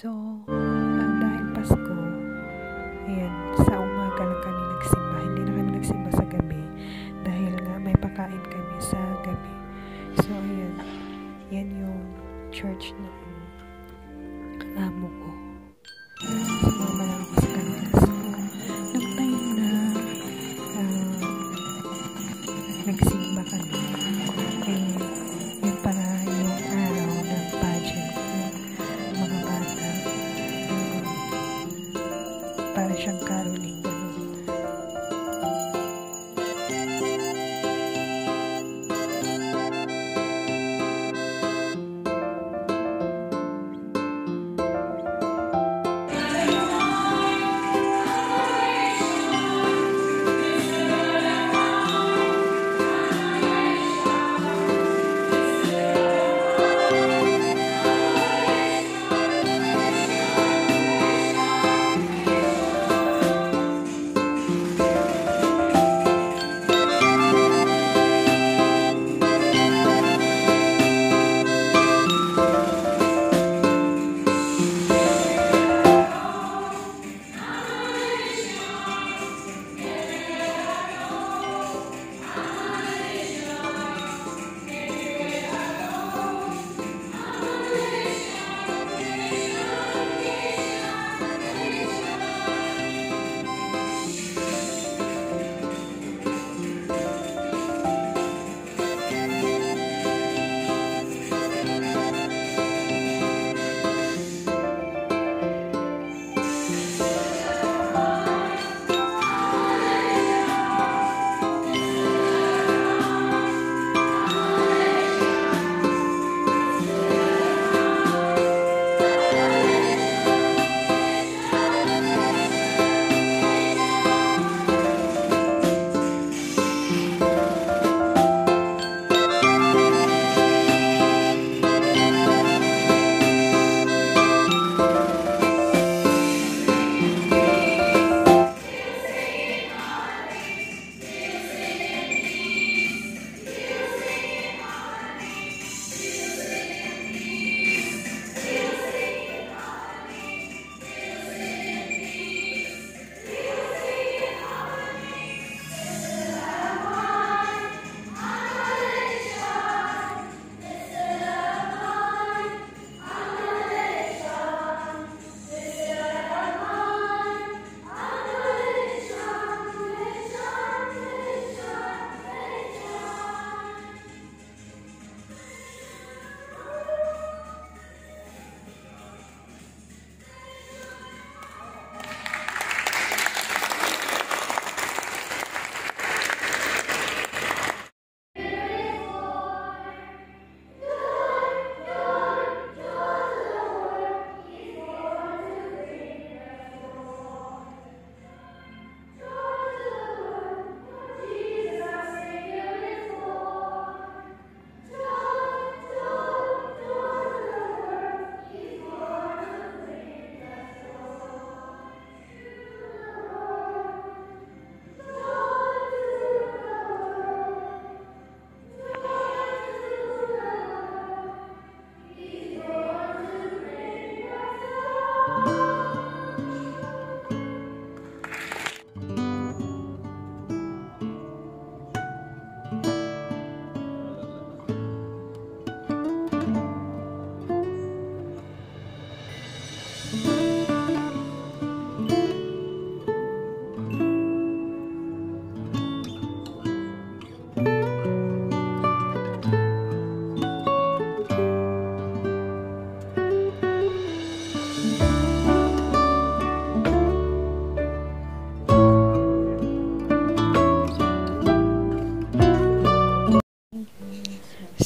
So, dahil Pasko, ayan, sa umaga lang kami nagsimba. Hindi na kami nagsimba sa gabi dahil nga may pakain kami sa gabi. So, ayan, yan yung church ng amo ko. Sumama lang ako sa kanila. So, nung time na nagsimba kami, yun pala yung araw ng pageant ng mga bata. Para siyang caroling.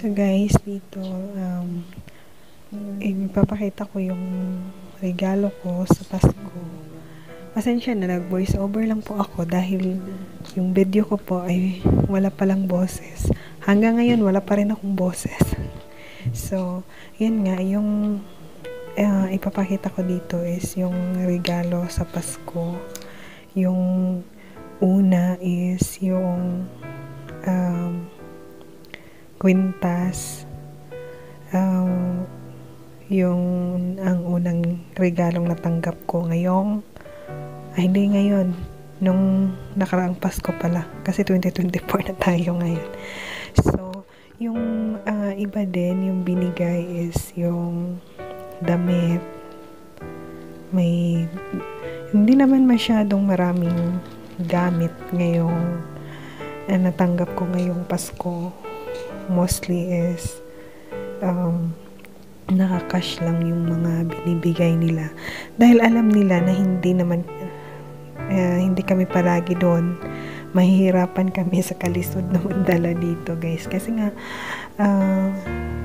So guys, dito ipapakita ko yung regalo ko sa Pasko. Pasensya na, nag-voice over lang po ako dahil yung video ko po ay wala palang boses. Hanggang ngayon wala pa rin akong boses. So, yun nga, yung ipapakita ko dito is yung regalo sa Pasko. Yung una is yung kwintas, yung ang unang regalong natanggap ko hindi ngayon, nung nakaraang Pasko pala, kasi 2024 na tayo ngayon. So, yung iba din, yung binigay is yung damit. Hindi naman masyadong maraming gamit ngayong natanggap ko ngayong Pasko. Mostly is nakakash lang yung mga binibigay nila. Dahil alam nila na hindi kami palagi doon. Mahihirapan kami sa kalisod na magdala dito, guys. Kasi nga,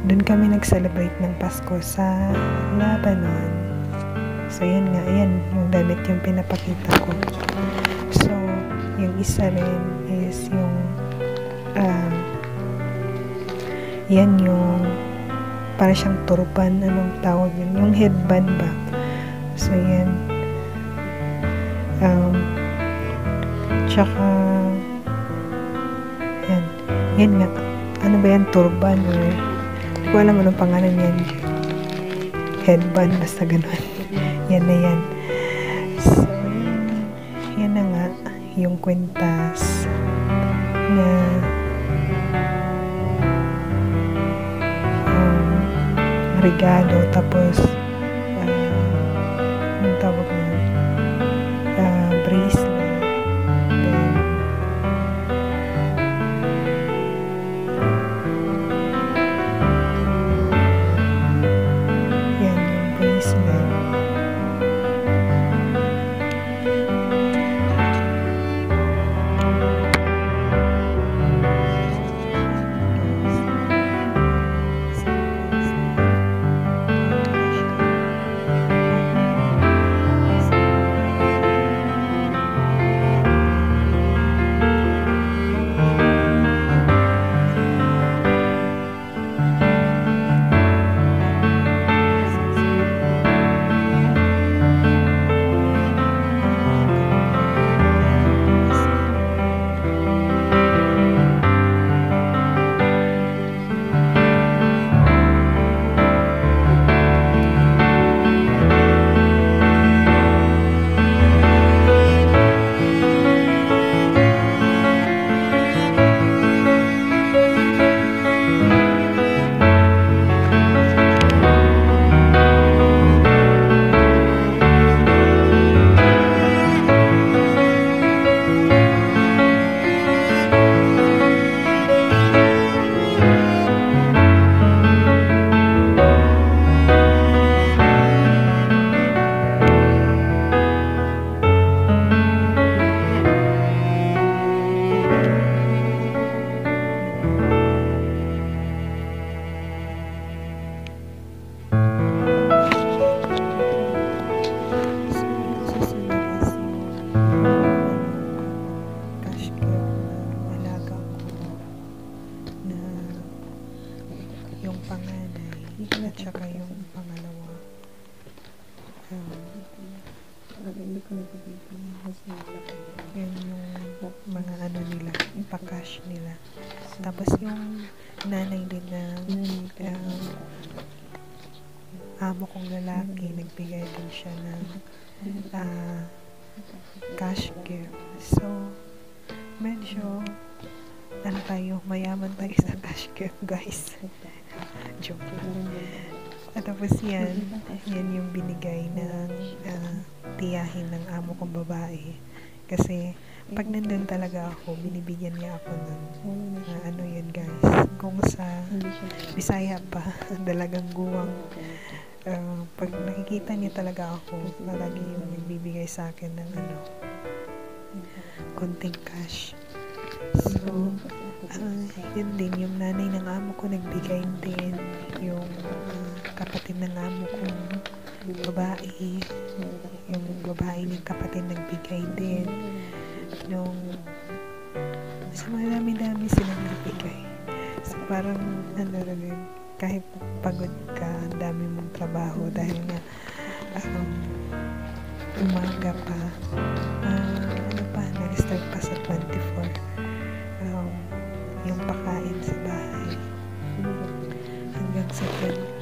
doon kami nag-celebrate ng Pasko sa Lebanon. So, yan nga. Ayan, yung damit yung pinapakita ko. So, yung isa rin is yung yan yung para siyang turban, anong tawag yun? Yung headband ba? So, yan. Tsaka, yan. Yan nga. Ano ba yan? Turban? Hindi ko alam anong pangalan yan. Headband, basta ganun. Yan na yan. So, yan na nga. Yung kwintas na regalo, tapos ang tawag na bracelet, then yan yung bracelet. Yung panganay at saka yung pangalawa. Yan yung mga ano nila, pa-cash nila. Tapos yung nanay din na amo kong lalaki, nagbigay din siya ng cash gift. So, medyo mayaman tayo sa cash gift, guys. Joke lang. At tapos yan yung binigay ng tiyahin ng amo kong babae. Kasi pag nandun talaga ako, binibigyan niya ako ng ano yun, guys, kung sa Bisaya pa, dalagang guwang. Pag nakikita niya talaga ako, palagi yung nagbibigay sa akin ng konting cash. So, yun din, yung nanay ng amo ko nagbigay din, yung kapatid ng amo kong babae, yung babae ng kapatid nagbigay din, sa marami-dami silang nagbigay. So, parang kahit pagod ka, ang dami mong trabaho dahil nga umaga pa, nag-start pa sa 24, yung pakain sa bahay hanggang sa 10